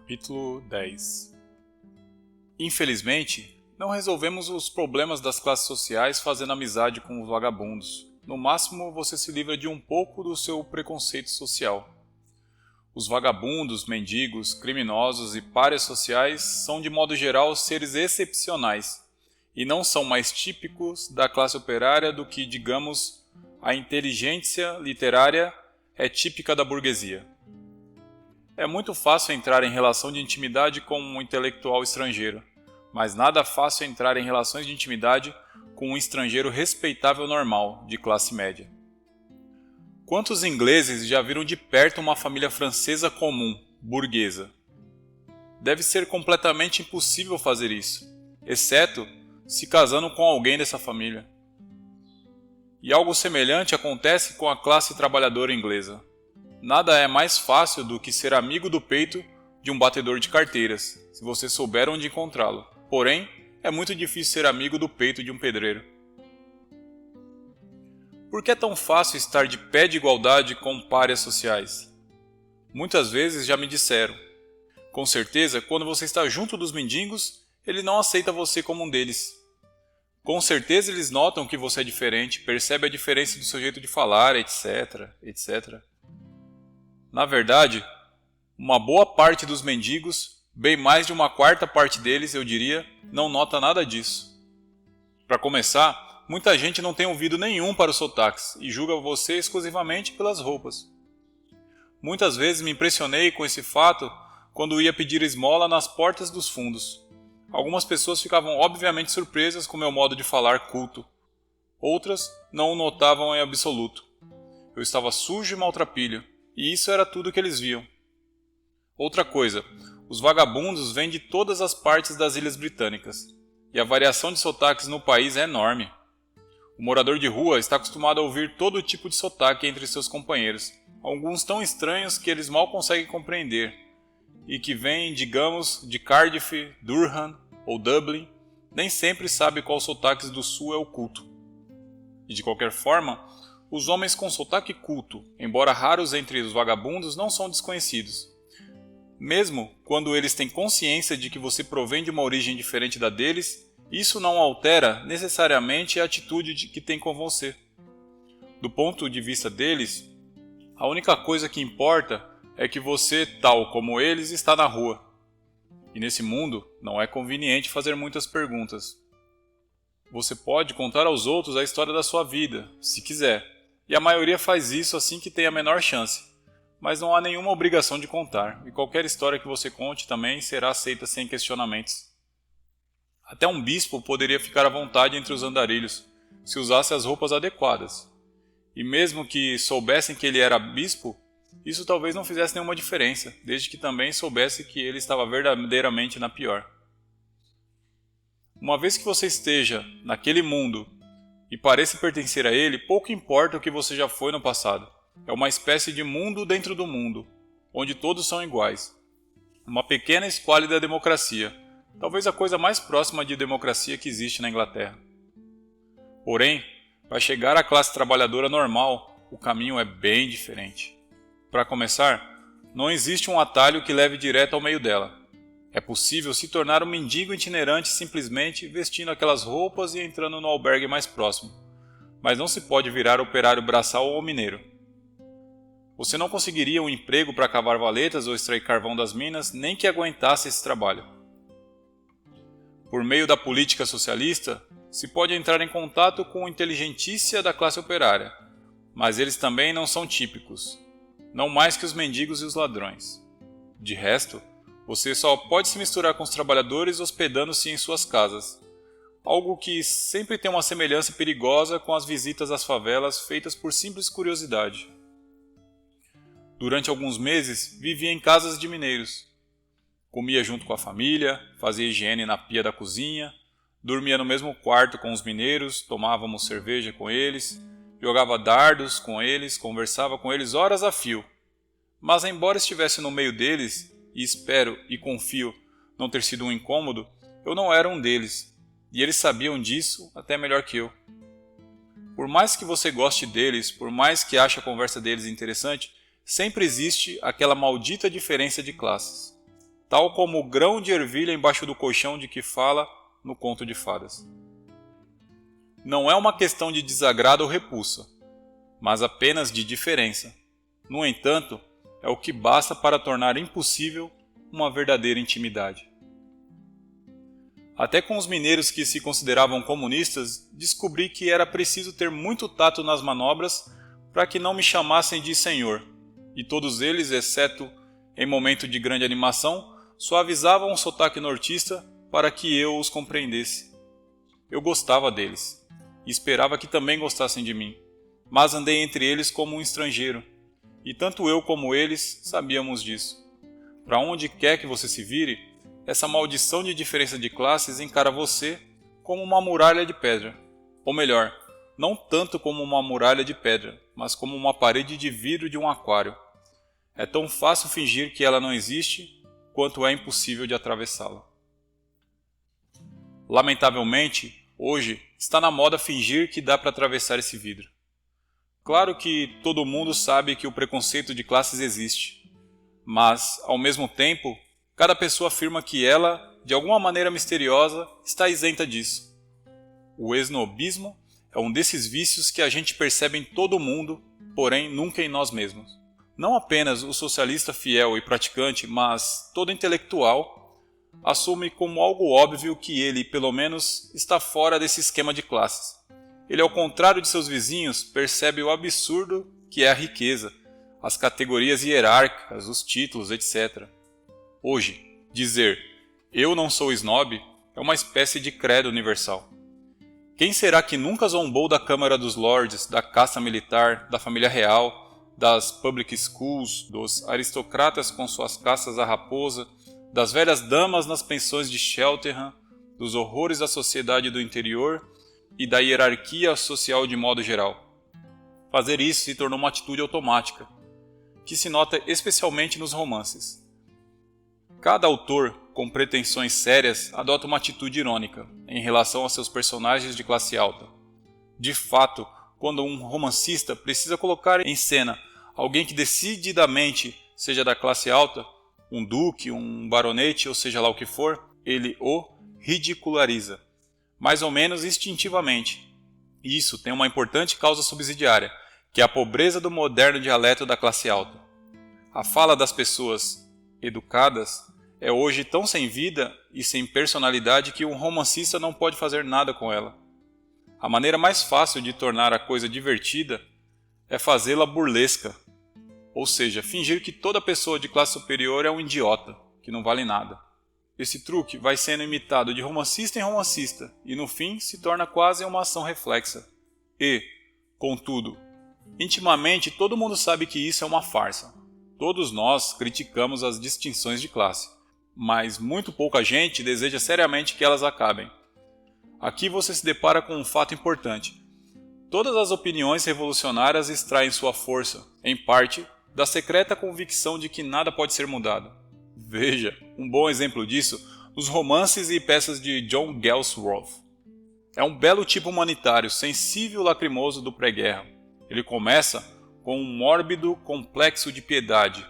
Capítulo 10. Infelizmente, não resolvemos os problemas das classes sociais fazendo amizade com os vagabundos. No máximo, você se livra de um pouco do seu preconceito social. Os vagabundos, mendigos, criminosos e párias sociais são, de modo geral, seres excepcionais e não são mais típicos da classe operária do que, digamos, a inteligência literária é típica da burguesia. É muito fácil entrar em relação de intimidade com um intelectual estrangeiro, mas nada fácil entrar em relações de intimidade com um estrangeiro respeitável normal, de classe média. Quantos ingleses já viram de perto uma família francesa comum, burguesa? Deve ser completamente impossível fazer isso, exceto se casando com alguém dessa família. E algo semelhante acontece com a classe trabalhadora inglesa. Nada é mais fácil do que ser amigo do peito de um batedor de carteiras, se você souber onde encontrá-lo. Porém, é muito difícil ser amigo do peito de um pedreiro. Por que é tão fácil estar de pé de igualdade com párias sociais? Muitas vezes já me disseram. Com certeza, quando você está junto dos mendigos, ele não aceita você como um deles. Com certeza eles notam que você é diferente, percebem a diferença do seu jeito de falar, etc, etc. Na verdade, uma boa parte dos mendigos, bem mais de uma quarta parte deles, eu diria, não nota nada disso. Para começar, muita gente não tem ouvido nenhum para os sotaques e julga você exclusivamente pelas roupas. Muitas vezes me impressionei com esse fato quando ia pedir esmola nas portas dos fundos. Algumas pessoas ficavam obviamente surpresas com meu modo de falar culto. Outras não o notavam em absoluto. Eu estava sujo e maltrapilho. E isso era tudo que eles viam. Outra coisa, os vagabundos vêm de todas as partes das ilhas britânicas, e a variação de sotaques no país é enorme. O morador de rua está acostumado a ouvir todo tipo de sotaque entre seus companheiros, alguns tão estranhos que eles mal conseguem compreender, e que vêm, digamos, de Cardiff, Durham ou Dublin, nem sempre sabe qual sotaques do sul é o culto. E de qualquer forma, os homens com sotaque culto, embora raros entre os vagabundos, não são desconhecidos. Mesmo quando eles têm consciência de que você provém de uma origem diferente da deles, isso não altera necessariamente a atitude que tem com você. Do ponto de vista deles, a única coisa que importa é que você, tal como eles, está na rua. E nesse mundo, não é conveniente fazer muitas perguntas. Você pode contar aos outros a história da sua vida, se quiser. E a maioria faz isso assim que tem a menor chance. Mas não há nenhuma obrigação de contar, e qualquer história que você conte também será aceita sem questionamentos. Até um bispo poderia ficar à vontade entre os andarilhos, se usasse as roupas adequadas. E mesmo que soubessem que ele era bispo, isso talvez não fizesse nenhuma diferença, desde que também soubesse que ele estava verdadeiramente na pior. Uma vez que você esteja naquele mundo e pareça pertencer a ele, pouco importa o que você já foi no passado. É uma espécie de mundo dentro do mundo, onde todos são iguais. Uma pequena esquálida democracia, talvez a coisa mais próxima de democracia que existe na Inglaterra. Porém, para chegar à classe trabalhadora normal, o caminho é bem diferente. Para começar, não existe um atalho que leve direto ao meio dela. É possível se tornar um mendigo itinerante simplesmente vestindo aquelas roupas e entrando no albergue mais próximo. Mas não se pode virar operário braçal ou mineiro. Você não conseguiria um emprego para cavar valetas ou extrair carvão das minas, nem que aguentasse esse trabalho. Por meio da política socialista, se pode entrar em contato com a inteligentícia da classe operária, mas eles também não são típicos, não mais que os mendigos e os ladrões. De resto, você só pode se misturar com os trabalhadores hospedando-se em suas casas, algo que sempre tem uma semelhança perigosa com as visitas às favelas feitas por simples curiosidade. Durante alguns meses, vivia em casas de mineiros. Comia junto com a família, fazia higiene na pia da cozinha, dormia no mesmo quarto com os mineiros, tomávamos cerveja com eles, jogava dardos com eles, conversava com eles horas a fio. Mas embora estivesse no meio deles, e espero e confio não ter sido um incômodo, eu não era um deles, e eles sabiam disso até melhor que eu. Por mais que você goste deles, por mais que ache a conversa deles interessante, sempre existe aquela maldita diferença de classes. tal como o grão de ervilha embaixo do colchão de que fala no conto de fadas. Não é uma questão de desagrado ou repulsa, mas apenas de diferença. No entanto, é o que basta para tornar impossível uma verdadeira intimidade. Até com os mineiros que se consideravam comunistas, descobri que era preciso ter muito tato nas manobras para que não me chamassem de senhor, e todos eles, exceto em momento de grande animação, suavizavam o sotaque nortista para que eu os compreendesse. Eu gostava deles, e esperava que também gostassem de mim, mas andei entre eles como um estrangeiro, e tanto eu como eles sabíamos disso. Para onde quer que você se vire, essa maldição de diferença de classes encara você como uma muralha de pedra. Ou melhor, não tanto como uma muralha de pedra, mas como uma parede de vidro de um aquário. É tão fácil fingir que ela não existe, quanto é impossível de atravessá-la. Lamentavelmente, hoje, está na moda fingir que dá para atravessar esse vidro. Claro que todo mundo sabe que o preconceito de classes existe, mas, ao mesmo tempo, cada pessoa afirma que ela, de alguma maneira misteriosa, está isenta disso. O esnobismo é um desses vícios que a gente percebe em todo mundo, porém nunca em nós mesmos. Não apenas o socialista fiel e praticante, mas todo intelectual assume como algo óbvio que ele, pelo menos, está fora desse esquema de classes. Ele, ao contrário de seus vizinhos, percebe o absurdo que é a riqueza, as categorias hierárquicas, os títulos, etc. Hoje, dizer "eu não sou snob" é uma espécie de credo universal. Quem será que nunca zombou da Câmara dos Lordes, da casta militar, da família real, das public schools, dos aristocratas com suas caças à raposa, das velhas damas nas pensões de Cheltenham, dos horrores da sociedade do interior e da hierarquia social de modo geral? Fazer isso se tornou uma atitude automática, que se nota especialmente nos romances. Cada autor, com pretensões sérias, adota uma atitude irônica em relação a seus personagens de classe alta. De fato, quando um romancista precisa colocar em cena alguém que decididamente seja da classe alta, um duque, um baronete ou seja lá o que for, ele o ridiculariza, mais ou menos instintivamente. E isso tem uma importante causa subsidiária, que é a pobreza do moderno dialeto da classe alta. A fala das pessoas educadas é hoje tão sem vida e sem personalidade que um romancista não pode fazer nada com ela. A maneira mais fácil de tornar a coisa divertida é fazê-la burlesca, ou seja, fingir que toda pessoa de classe superior é um idiota, que não vale nada. Esse truque vai sendo imitado de romancista em romancista e no fim se torna quase uma ação reflexa. E, contudo, intimamente todo mundo sabe que isso é uma farsa. Todos nós criticamos as distinções de classe, mas muito pouca gente deseja seriamente que elas acabem. Aqui você se depara com um fato importante. Todas as opiniões revolucionárias extraem sua força, em parte, da secreta convicção de que nada pode ser mudado. Veja, um bom exemplo disso, os romances e peças de John Galsworth. É um belo tipo humanitário, sensível e lacrimoso do pré-guerra. Ele começa com um mórbido complexo de piedade,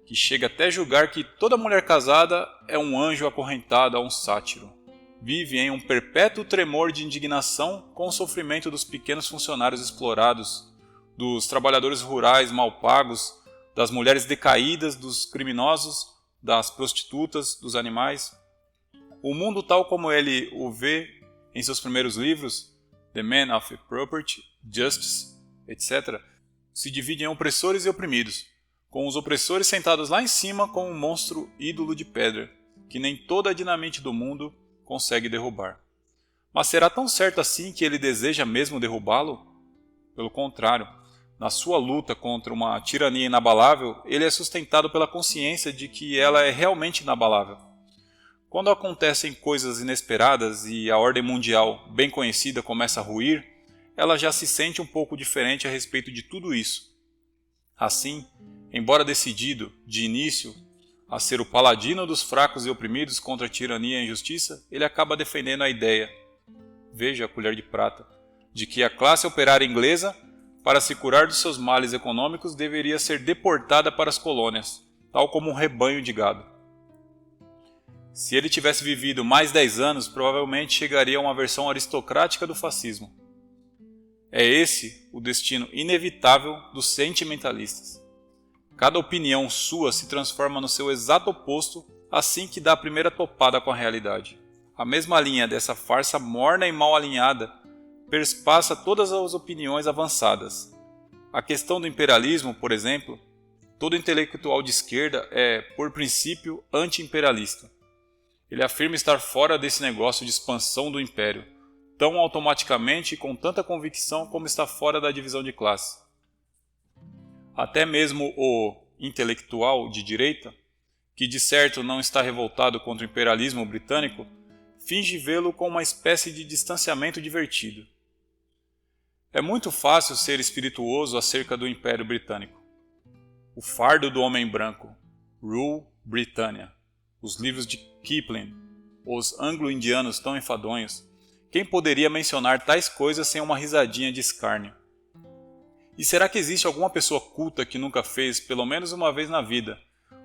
que chega até julgar que toda mulher casada é um anjo acorrentado a um sátiro. Vive em um perpétuo tremor de indignação com o sofrimento dos pequenos funcionários explorados, dos trabalhadores rurais mal pagos, das mulheres decaídas, dos criminosos, das prostitutas, dos animais. O mundo tal como ele o vê em seus primeiros livros, The Man of Property, Justice, etc., se divide em opressores e oprimidos, com os opressores sentados lá em cima como um monstro ídolo de pedra, que nem toda a dinamite do mundo consegue derrubar. Mas será tão certo assim que ele deseja mesmo derrubá-lo? Pelo contrário, na sua luta contra uma tirania inabalável, ele é sustentado pela consciência de que ela é realmente inabalável. Quando acontecem coisas inesperadas e a ordem mundial, bem conhecida, começa a ruir, ela já se sente um pouco diferente a respeito de tudo isso. Assim, embora decidido, de início, a ser o paladino dos fracos e oprimidos contra a tirania e a injustiça, ele acaba defendendo a ideia, veja a colher de prata, de que a classe operária inglesa, para se curar dos seus males econômicos, deveria ser deportada para as colônias, tal como um rebanho de gado. Se ele tivesse vivido mais 10 anos, provavelmente chegaria a uma versão aristocrática do fascismo. É esse o destino inevitável dos sentimentalistas. Cada opinião sua se transforma no seu exato oposto assim que dá a primeira topada com a realidade. A mesma linha dessa farsa morna e mal alinhada perspassa todas as opiniões avançadas. A questão do imperialismo, por exemplo, todo intelectual de esquerda é, por princípio, anti-imperialista. Ele afirma estar fora desse negócio de expansão do império, tão automaticamente e com tanta convicção como está fora da divisão de classe. Até mesmo o intelectual de direita, que de certo não está revoltado contra o imperialismo britânico, finge vê-lo com uma espécie de distanciamento divertido. É muito fácil ser espirituoso acerca do Império Britânico. O Fardo do Homem Branco, Rule Britannia, os livros de Kipling, os anglo-indianos tão enfadonhos, quem poderia mencionar tais coisas sem uma risadinha de escárnio? E será que existe alguma pessoa culta que nunca fez, pelo menos uma vez na vida,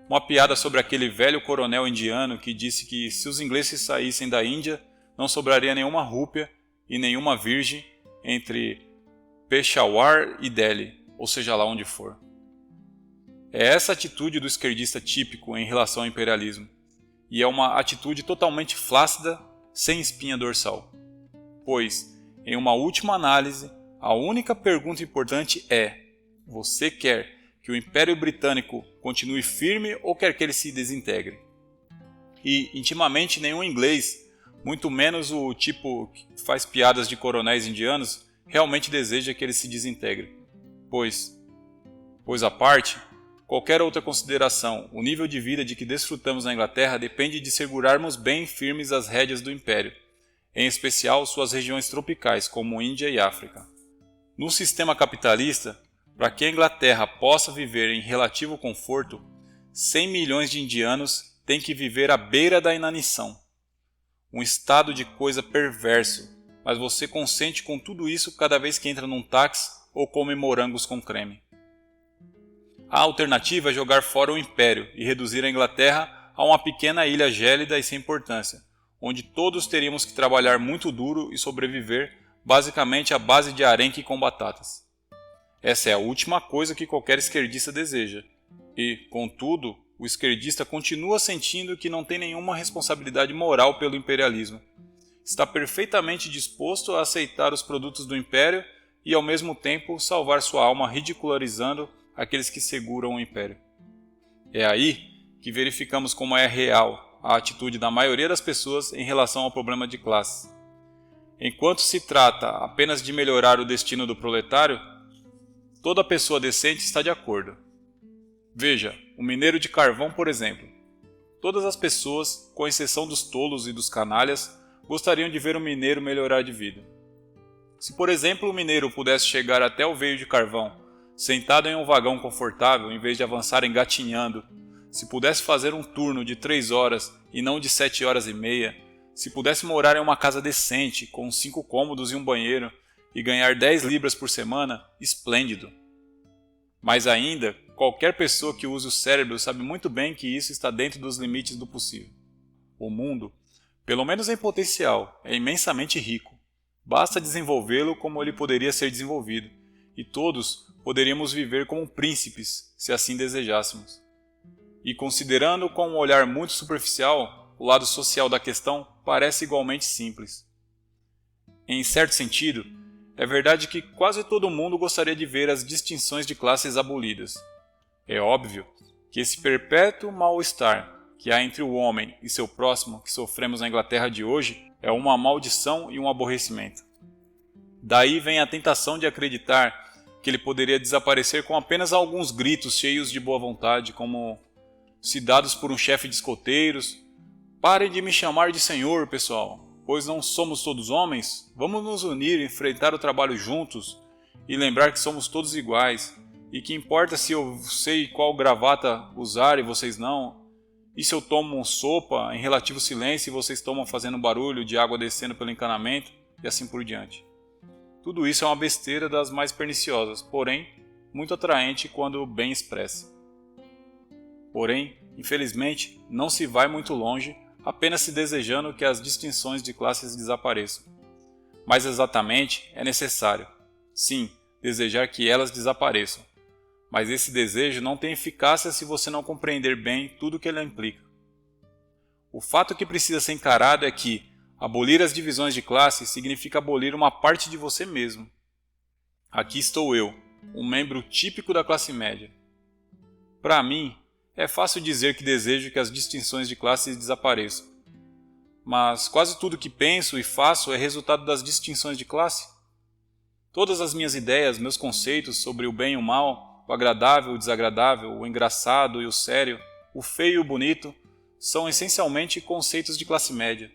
uma piada sobre aquele velho coronel indiano que disse que se os ingleses saíssem da Índia, não sobraria nenhuma rúpia e nenhuma virgem entre Peshawar e Delhi, ou seja lá onde for? É essa atitude do esquerdista típico em relação ao imperialismo, e é uma atitude totalmente flácida, sem espinha dorsal. Pois, em uma última análise, a única pergunta importante é: você quer que o Império Britânico continue firme ou quer que ele se desintegre? E, intimamente, nenhum inglês, muito menos o tipo que faz piadas de coronéis indianos, realmente deseja que ele se desintegre. Pois à parte, qualquer outra consideração, o nível de vida de que desfrutamos na Inglaterra depende de segurarmos bem firmes as rédeas do Império, em especial suas regiões tropicais, como Índia e África. No sistema capitalista, para que a Inglaterra possa viver em relativo conforto, 100 milhões de indianos têm que viver à beira da inanição. Um estado de coisa perverso, mas você consente com tudo isso cada vez que entra num táxi ou come morangos com creme. A alternativa é jogar fora o Império e reduzir a Inglaterra a uma pequena ilha gélida e sem importância, onde todos teríamos que trabalhar muito duro e sobreviver basicamente à base de arenque com batatas. Essa é a última coisa que qualquer esquerdista deseja. E, contudo, o esquerdista continua sentindo que não tem nenhuma responsabilidade moral pelo imperialismo. Está perfeitamente disposto a aceitar os produtos do império e, ao mesmo tempo, salvar sua alma ridicularizando aqueles que seguram o império. É aí que verificamos como é real a atitude da maioria das pessoas em relação ao problema de classe. Enquanto se trata apenas de melhorar o destino do proletário, toda pessoa decente está de acordo. Veja, o mineiro de carvão, por exemplo. Todas as pessoas, com exceção dos tolos e dos canalhas, gostariam de ver o mineiro melhorar de vida. Se, por exemplo, o mineiro pudesse chegar até o veio de carvão, sentado em um vagão confortável em vez de avançar engatinhando, se pudesse fazer um turno de 3 horas e não de 7 horas e meia, se pudesse morar em uma casa decente, com 5 cômodos e um banheiro, e ganhar 10 libras por semana, esplêndido. Mas ainda, qualquer pessoa que use o cérebro sabe muito bem que isso está dentro dos limites do possível. O mundo, pelo menos em potencial, é imensamente rico. Basta desenvolvê-lo como ele poderia ser desenvolvido, e todos poderíamos viver como príncipes, se assim desejássemos. E considerando com um olhar muito superficial, o lado social da questão parece igualmente simples. Em certo sentido, é verdade que quase todo mundo gostaria de ver as distinções de classes abolidas. É óbvio que esse perpétuo mal-estar que há entre o homem e seu próximo que sofremos na Inglaterra de hoje é uma maldição e um aborrecimento. Daí vem a tentação de acreditar que ele poderia desaparecer com apenas alguns gritos cheios de boa vontade, como se dados por um chefe de escoteiros: "Parem de me chamar de senhor, pessoal, pois não somos todos homens? Vamos nos unir e enfrentar o trabalho juntos e lembrar que somos todos iguais, e que importa se eu sei qual gravata usar e vocês não, e se eu tomo sopa em relativo silêncio e vocês tomam fazendo barulho de água descendo pelo encanamento, e assim por diante." Tudo isso é uma besteira das mais perniciosas, porém, muito atraente quando bem expressa. Porém, infelizmente, não se vai muito longe apenas se desejando que as distinções de classes desapareçam. Mais exatamente, é necessário, sim, desejar que elas desapareçam. Mas esse desejo não tem eficácia se você não compreender bem tudo o que ele implica. O fato que precisa ser encarado é que abolir as divisões de classe significa abolir uma parte de você mesmo. Aqui estou eu, um membro típico da classe média. Para mim, é fácil dizer que desejo que as distinções de classe desapareçam. Mas quase tudo que penso e faço é resultado das distinções de classe. Todas as minhas ideias, meus conceitos sobre o bem e o mal, o agradável e o desagradável, o engraçado e o sério, o feio e o bonito, são essencialmente conceitos de classe média.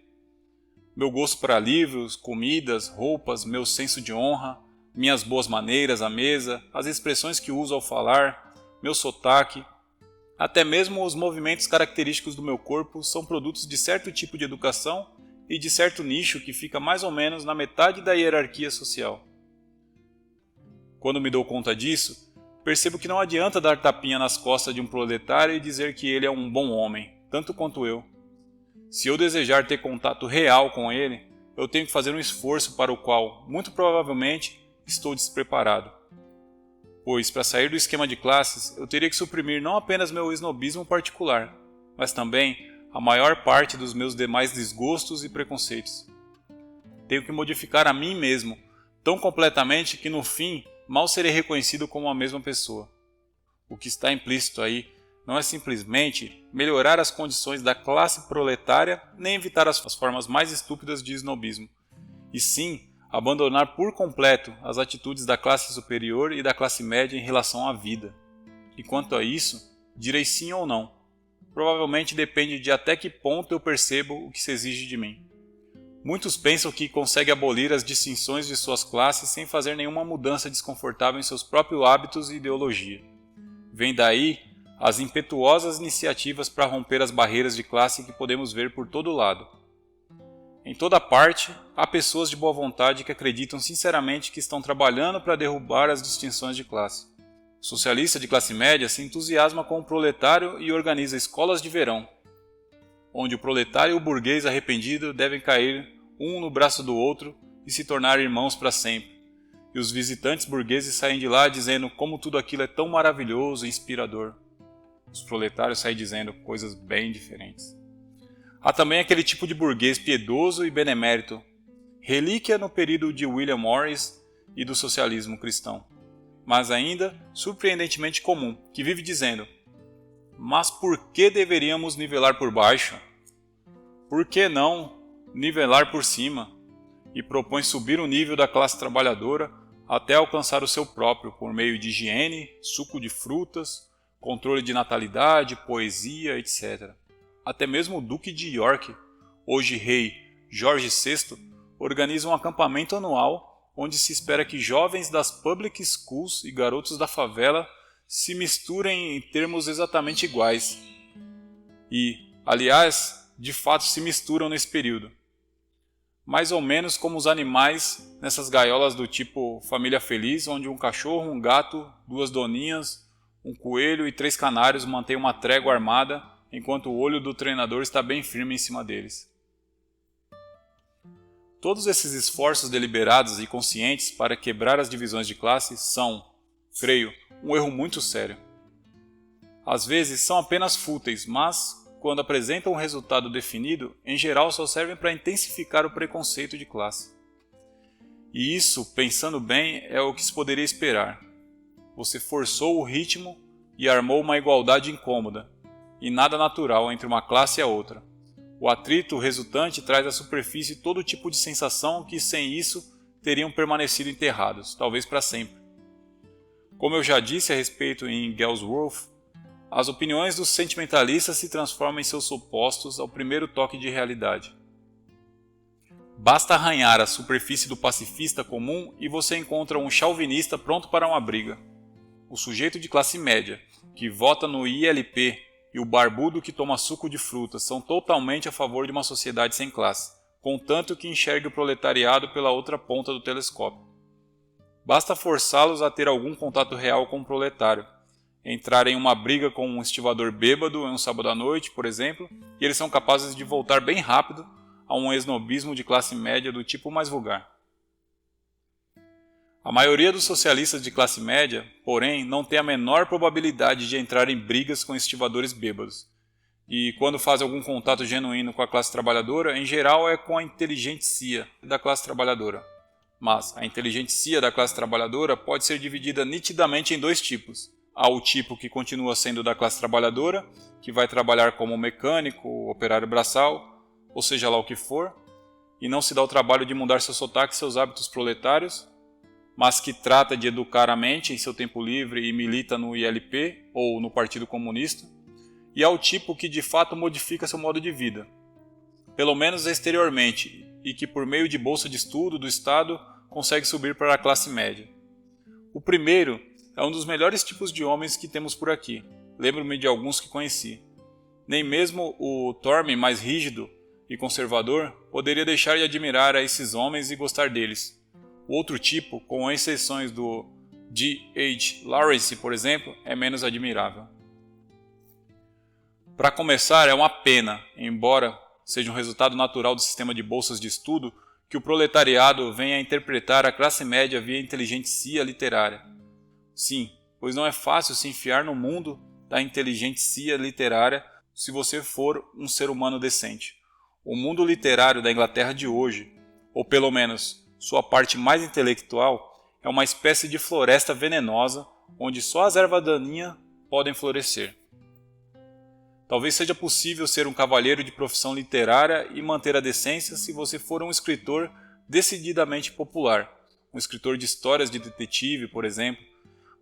Meu gosto para livros, comidas, roupas, meu senso de honra, minhas boas maneiras à mesa, as expressões que uso ao falar, meu sotaque, até mesmo os movimentos característicos do meu corpo são produtos de certo tipo de educação e de certo nicho que fica mais ou menos na metade da hierarquia social. Quando me dou conta disso, percebo que não adianta dar tapinha nas costas de um proletário e dizer que ele é um bom homem, tanto quanto eu. Se eu desejar ter contato real com ele, eu tenho que fazer um esforço para o qual, muito provavelmente, estou despreparado. Pois, para sair do esquema de classes, eu teria que suprimir não apenas meu snobismo particular, mas também a maior parte dos meus demais desgostos e preconceitos. Tenho que modificar a mim mesmo, tão completamente que no fim mal serei reconhecido como a mesma pessoa. O que está implícito aí não é simplesmente melhorar as condições da classe proletária nem evitar as formas mais estúpidas de snobismo, e sim abandonar por completo as atitudes da classe superior e da classe média em relação à vida. E quanto a isso, direi sim ou não. Provavelmente depende de até que ponto eu percebo o que se exige de mim. Muitos pensam que conseguem abolir as distinções de suas classes sem fazer nenhuma mudança desconfortável em seus próprios hábitos e ideologia. Vem daí as impetuosas iniciativas para romper as barreiras de classe que podemos ver por todo lado. Em toda parte, há pessoas de boa vontade que acreditam sinceramente que estão trabalhando para derrubar as distinções de classe. O socialista de classe média se entusiasma com o proletário e organiza escolas de verão, onde o proletário e o burguês arrependido devem cair um no braço do outro e se tornar irmãos para sempre. E os visitantes burgueses saem de lá dizendo como tudo aquilo é tão maravilhoso e inspirador. Os proletários saem dizendo coisas bem diferentes. Há também aquele tipo de burguês piedoso e benemérito, relíquia no período de William Morris e do socialismo cristão, mas ainda surpreendentemente comum, que vive dizendo: mas por que deveríamos nivelar por baixo? Por que não nivelar por cima? E propõe subir o nível da classe trabalhadora até alcançar o seu próprio, por meio de higiene, suco de frutas, controle de natalidade, poesia, etc. Até mesmo o Duque de York, hoje rei Jorge VI, organiza um acampamento anual onde se espera que jovens das public schools e garotos da favela se misturem em termos exatamente iguais. E, aliás, de fato se misturam nesse período. Mais ou menos como os animais nessas gaiolas do tipo família feliz, onde um cachorro, um gato, 2 doninhas, um coelho e 3 canários mantêm uma trégua armada, enquanto o olho do treinador está bem firme em cima deles. Todos esses esforços deliberados e conscientes para quebrar as divisões de classe são, creio, um erro muito sério. Às vezes são apenas fúteis, mas, quando apresentam um resultado definido, em geral só servem para intensificar o preconceito de classe. E isso, pensando bem, é o que se poderia esperar. Você forçou o ritmo e armou uma igualdade incômoda, e nada natural entre uma classe e a outra. O atrito resultante traz à superfície todo tipo de sensação que, sem isso, teriam permanecido enterrados, talvez para sempre. Como eu já disse a respeito em Galsworth, as opiniões dos sentimentalistas se transformam em seus opostos ao primeiro toque de realidade. Basta arranhar a superfície do pacifista comum e você encontra um chauvinista pronto para uma briga. O sujeito de classe média, que vota no ILP, e o barbudo que toma suco de frutas são totalmente a favor de uma sociedade sem classe, contanto que enxergue o proletariado pela outra ponta do telescópio. Basta forçá-los a ter algum contato real com o proletário. entrar em uma briga com um estivador bêbado em um sábado à noite, por exemplo, e eles são capazes de voltar bem rápido a um esnobismo de classe média do tipo mais vulgar. A maioria dos socialistas de classe média, porém, não tem a menor probabilidade de entrar em brigas com estivadores bêbados. E quando faz algum contato genuíno com a classe trabalhadora, em geral é com a inteligentsia da classe trabalhadora. Mas a inteligentsia da classe trabalhadora pode ser dividida nitidamente em dois tipos. Há o tipo que continua sendo da classe trabalhadora, que vai trabalhar como mecânico, operário braçal, ou seja lá o que for, e não se dá o trabalho de mudar seu sotaque e seus hábitos proletários, mas que trata de educar a mente em seu tempo livre e milita no ILP ou no Partido Comunista, e há o tipo que de fato modifica seu modo de vida, pelo menos exteriormente, e que por meio de bolsa de estudo do Estado consegue subir para a classe média. O primeiro é um dos melhores tipos de homens que temos por aqui. Lembro-me de alguns que conheci. Nem mesmo o Torme mais rígido e conservador poderia deixar de admirar a esses homens e gostar deles. O outro tipo, com exceções do G.H. Lawrence, por exemplo, é menos admirável. Para começar, é uma pena, embora seja um resultado natural do sistema de bolsas de estudo, que o proletariado venha a interpretar a classe média via inteligentsia literária. Sim, pois não é fácil se enfiar no mundo da inteligentsia literária se você for um ser humano decente. O mundo literário da Inglaterra de hoje, ou pelo menos sua parte mais intelectual, é uma espécie de floresta venenosa onde só as ervas daninhas podem florescer. Talvez seja possível ser um cavalheiro de profissão literária e manter a decência se você for um escritor decididamente popular, um escritor de histórias de detetive, por exemplo,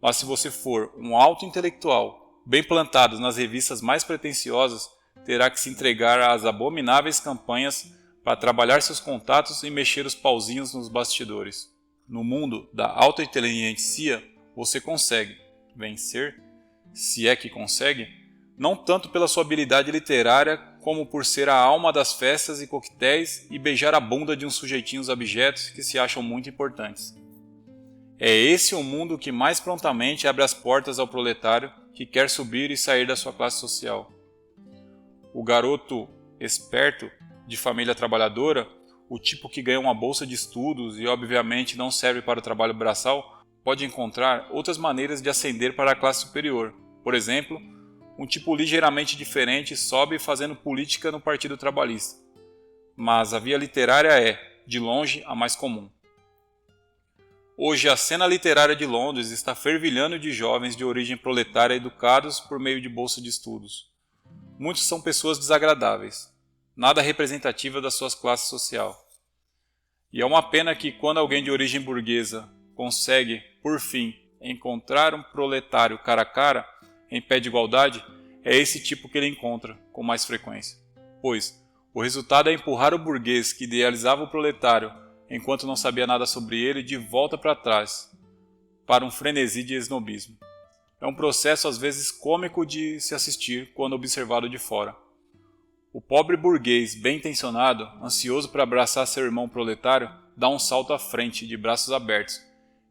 mas se você for um alto intelectual, bem plantado nas revistas mais pretensiosas, terá que se entregar às abomináveis campanhas para trabalhar seus contatos e mexer os pauzinhos nos bastidores. No mundo da alta inteligência, você consegue vencer, se é que consegue, não tanto pela sua habilidade literária, como por ser a alma das festas e coquetéis e beijar a bunda de uns sujeitinhos abjetos que se acham muito importantes. É esse o mundo que mais prontamente abre as portas ao proletário que quer subir e sair da sua classe social. O garoto esperto, de família trabalhadora, o tipo que ganha uma bolsa de estudos e obviamente não serve para o trabalho braçal, pode encontrar outras maneiras de ascender para a classe superior. Por exemplo, um tipo ligeiramente diferente sobe fazendo política no Partido Trabalhista. Mas a via literária é, de longe, a mais comum. Hoje a cena literária de Londres está fervilhando de jovens de origem proletária educados por meio de bolsa de estudos. Muitos são pessoas desagradáveis, nada representativa da sua classe social. E é uma pena que quando alguém de origem burguesa consegue, por fim, encontrar um proletário cara a cara, em pé de igualdade, é esse tipo que ele encontra com mais frequência. Pois o resultado é empurrar o burguês que idealizava o proletário enquanto não sabia nada sobre ele de volta para trás, para um frenesi de esnobismo. É um processo às vezes cômico de se assistir quando observado de fora. O pobre burguês bem intencionado, ansioso para abraçar seu irmão proletário, dá um salto à frente de braços abertos,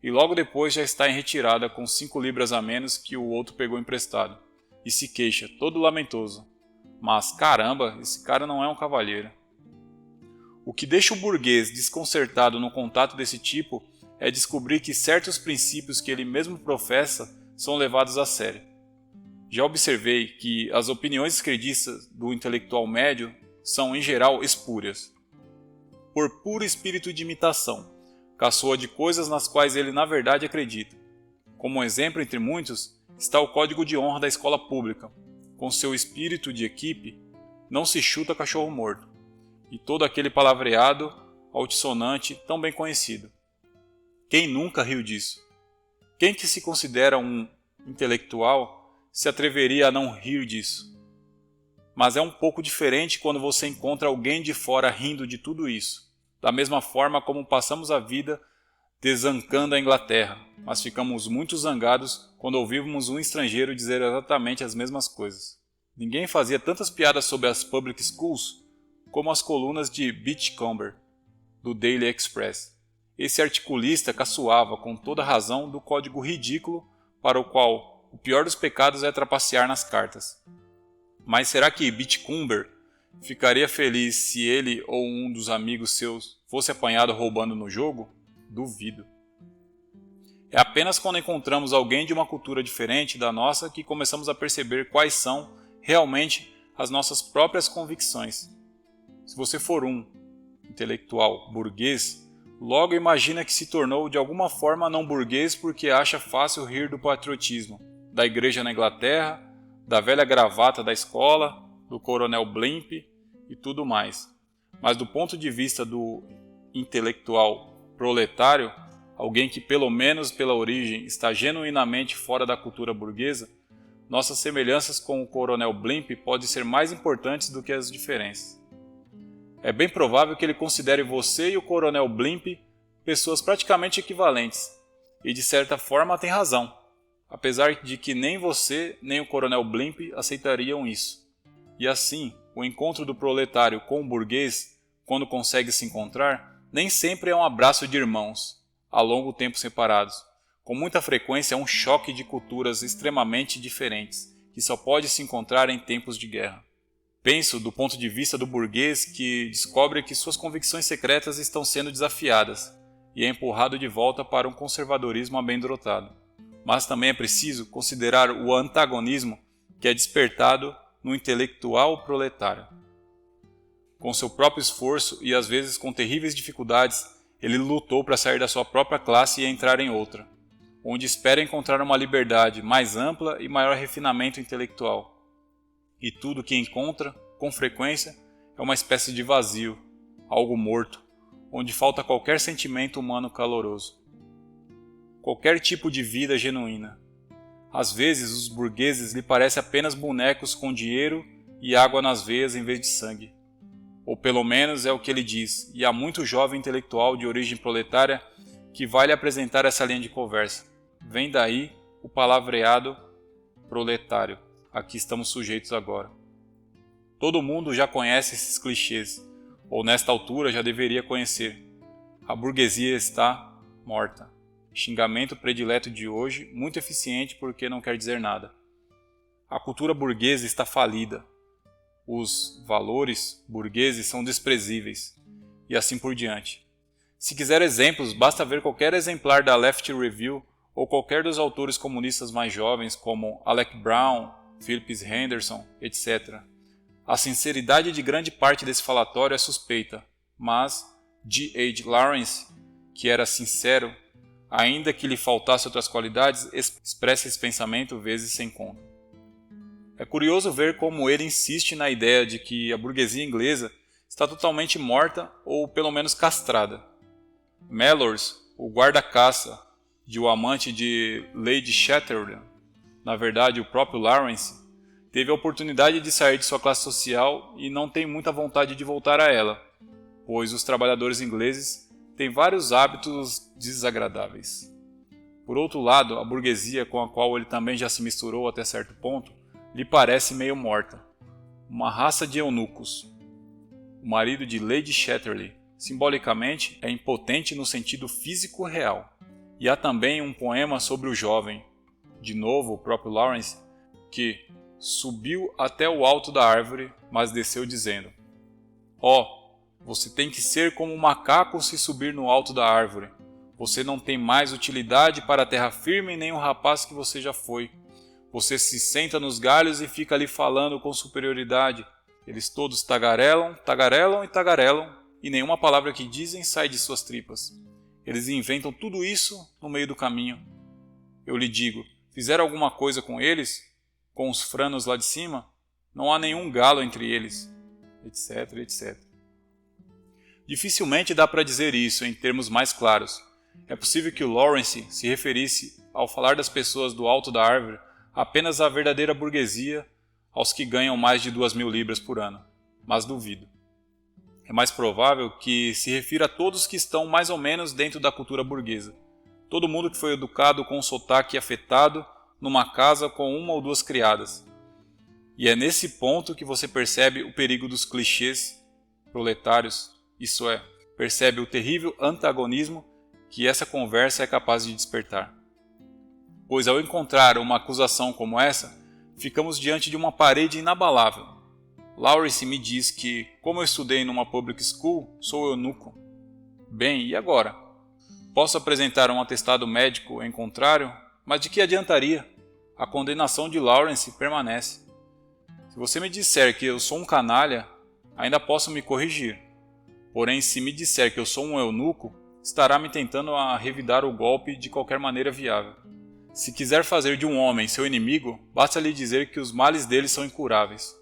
e logo depois já está em retirada com 5 libras a menos que o outro pegou emprestado, e se queixa, todo lamentoso. Mas, caramba, esse cara não é um cavalheiro. O que deixa o burguês desconcertado no contato desse tipo é descobrir que certos princípios que ele mesmo professa são levados a sério. Já observei que as opiniões esquerdistas do intelectual médio são, em geral, espúrias. Por puro espírito de imitação, caçoa de coisas nas quais ele na verdade acredita. Como um exemplo entre muitos, está o código de honra da escola pública. Com seu espírito de equipe, não se chuta cachorro morto. E todo aquele palavreado altissonante tão bem conhecido. Quem nunca riu disso? Quem que se considera um intelectual se atreveria a não rir disso? Mas é um pouco diferente quando você encontra alguém de fora rindo de tudo isso. Da mesma forma como passamos a vida desancando a Inglaterra, mas ficamos muito zangados quando ouvimos um estrangeiro dizer exatamente as mesmas coisas. Ninguém fazia tantas piadas sobre as public schools como as colunas de Beachcomber, do Daily Express. Esse articulista caçoava com toda razão do código ridículo para o qual o pior dos pecados é trapacear nas cartas. Mas será que Bitcumber ficaria feliz se ele ou um dos amigos seus fosse apanhado roubando no jogo? Duvido. É apenas quando encontramos alguém de uma cultura diferente da nossa que começamos a perceber quais são realmente as nossas próprias convicções. Se você for um intelectual burguês, logo imagina que se tornou de alguma forma não burguês porque acha fácil rir do patriotismo, da igreja na Inglaterra, da velha gravata da escola, do coronel Blimp e tudo mais. Mas do ponto de vista do intelectual proletário, alguém que pelo menos pela origem está genuinamente fora da cultura burguesa, nossas semelhanças com o coronel Blimp podem ser mais importantes do que as diferenças. É bem provável que ele considere você e o coronel Blimp pessoas praticamente equivalentes, e de certa forma tem razão, apesar de que nem você nem o coronel Blimp aceitariam isso. E assim, o encontro do proletário com o burguês, quando consegue se encontrar, nem sempre é um abraço de irmãos, a longo tempo separados. Com muita frequência é um choque de culturas extremamente diferentes, que só pode se encontrar em tempos de guerra. Penso do ponto de vista do burguês que descobre que suas convicções secretas estão sendo desafiadas e é empurrado de volta para um conservadorismo amedrontado. Mas também é preciso considerar o antagonismo que é despertado no intelectual proletário. Com seu próprio esforço e às vezes com terríveis dificuldades, ele lutou para sair da sua própria classe e entrar em outra, onde espera encontrar uma liberdade mais ampla e maior refinamento intelectual. E tudo que encontra, com frequência, é uma espécie de vazio, algo morto, onde falta qualquer sentimento humano caloroso. Qualquer tipo de vida genuína. Às vezes os burgueses lhe parecem apenas bonecos com dinheiro e água nas veias em vez de sangue. Ou pelo menos é o que ele diz, e há muito jovem intelectual de origem proletária que vai lhe apresentar essa linha de conversa. Vem daí o palavreado proletário, a que estamos sujeitos agora. Todo mundo já conhece esses clichês, ou nesta altura já deveria conhecer. A burguesia está morta. Xingamento predileto de hoje, muito eficiente porque não quer dizer nada. A cultura burguesa está falida. Os valores burgueses são desprezíveis, e assim por diante. Se quiser exemplos, basta ver qualquer exemplar da Left Review ou qualquer dos autores comunistas mais jovens como Alec Brown, Philip Henderson, etc. A sinceridade de grande parte desse falatório é suspeita, mas G. H. Lawrence, que era sincero, ainda que lhe faltasse outras qualidades, expressa esse pensamento vezes sem conta. É curioso ver como ele insiste na ideia de que a burguesia inglesa está totalmente morta ou pelo menos castrada. Mellors, o guarda-caça de O Amante de Lady Chatterton, na verdade o próprio Lawrence, teve a oportunidade de sair de sua classe social e não tem muita vontade de voltar a ela, pois os trabalhadores ingleses têm vários hábitos desagradáveis. Por outro lado, a burguesia com a qual ele também já se misturou até certo ponto, lhe parece meio morta. Uma raça de eunucos. O marido de Lady Chatterley, simbolicamente, é impotente no sentido físico real. E há também um poema sobre o jovem, de novo o próprio Lawrence, que subiu até o alto da árvore, mas desceu dizendo: você tem que ser como um macaco se subir no alto da árvore. Você não tem mais utilidade para a terra firme nem o rapaz que você já foi. Você se senta nos galhos e fica ali falando com superioridade. Eles todos tagarelam, tagarelam e tagarelam, e nenhuma palavra que dizem sai de suas tripas. Eles inventam tudo isso no meio do caminho. Eu lhe digo, fizeram alguma coisa com eles? Com os franos lá de cima? Não há nenhum galo entre eles, etc, etc. Dificilmente dá para dizer isso em termos mais claros. É possível que o Lawrence se referisse, ao falar das pessoas do alto da árvore, apenas à verdadeira burguesia, aos que ganham mais de 2.000 libras por ano, mas duvido. É mais provável que se refira a todos que estão mais ou menos dentro da cultura burguesa. Todo mundo que foi educado com um sotaque afetado numa casa com uma ou duas criadas. E é nesse ponto que você percebe o perigo dos clichês proletários, isso é, percebe o terrível antagonismo que essa conversa é capaz de despertar. pois ao encontrar uma acusação como essa, ficamos diante de uma parede inabalável. Lawrence me diz que, como eu estudei numa public school, sou eunuco. Bem, e agora? Posso apresentar um atestado médico em contrário, mas de que adiantaria? A condenação de Lawrence permanece. Se você me disser que eu sou um canalha, ainda posso me corrigir. Porém, se me disser que eu sou um eunuco, estará me tentando a revidar o golpe de qualquer maneira viável. Se quiser fazer de um homem seu inimigo, basta lhe dizer que os males dele são incuráveis.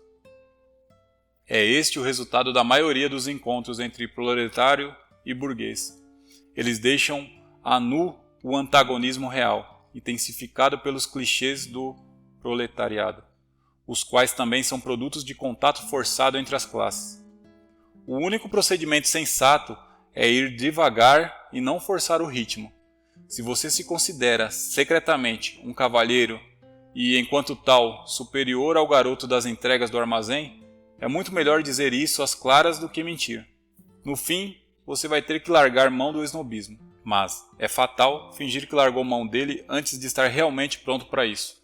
É este o resultado da maioria dos encontros entre proletário e burguês. Eles deixam a nu o antagonismo real, intensificado pelos clichês do proletariado, os quais também são produtos de contato forçado entre as classes. O único procedimento sensato é ir devagar e não forçar o ritmo. Se você se considera secretamente um cavalheiro e, enquanto tal, superior ao garoto das entregas do armazém, é muito melhor dizer isso às claras do que mentir. No fim, você vai ter que largar mão do snobismo, mas é fatal fingir que largou mão dele antes de estar realmente pronto para isso.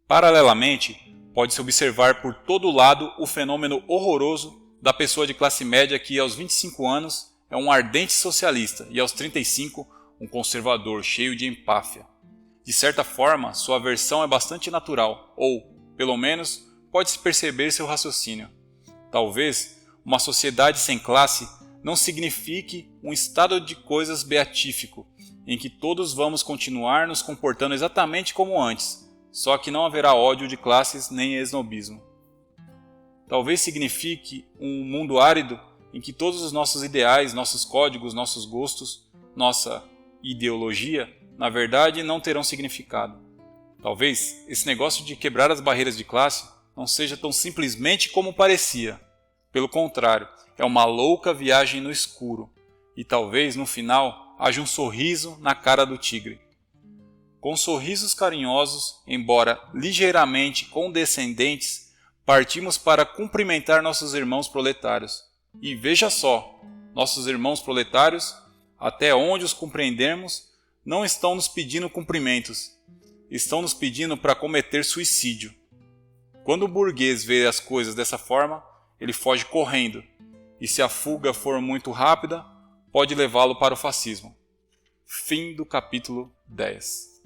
Paralelamente, pode-se observar por todo lado o fenômeno horroroso da pessoa de classe média que, aos 25 anos, é um ardente socialista e, aos 35, um conservador cheio de empáfia. De certa forma, sua aversão é bastante natural, ou, pelo menos, pode-se perceber seu raciocínio. Talvez uma sociedade sem classe não signifique um estado de coisas beatífico, em que todos vamos continuar nos comportando exatamente como antes, só que não haverá ódio de classes nem esnobismo. Talvez signifique um mundo árido em que todos os nossos ideais, nossos códigos, nossos gostos, nossa ideologia, na verdade, não terão significado. Talvez esse negócio de quebrar as barreiras de classe não seja tão simplesmente como parecia. Pelo contrário, é uma louca viagem no escuro, e talvez no final haja um sorriso na cara do tigre. Com sorrisos carinhosos, embora ligeiramente condescendentes, partimos para cumprimentar nossos irmãos proletários. E veja só, nossos irmãos proletários, até onde os compreendemos, não estão nos pedindo cumprimentos, estão nos pedindo para cometer suicídio. Quando o burguês vê as coisas dessa forma, ele foge correndo, e se a fuga for muito rápida, pode levá-lo para o fascismo. Fim do capítulo 10.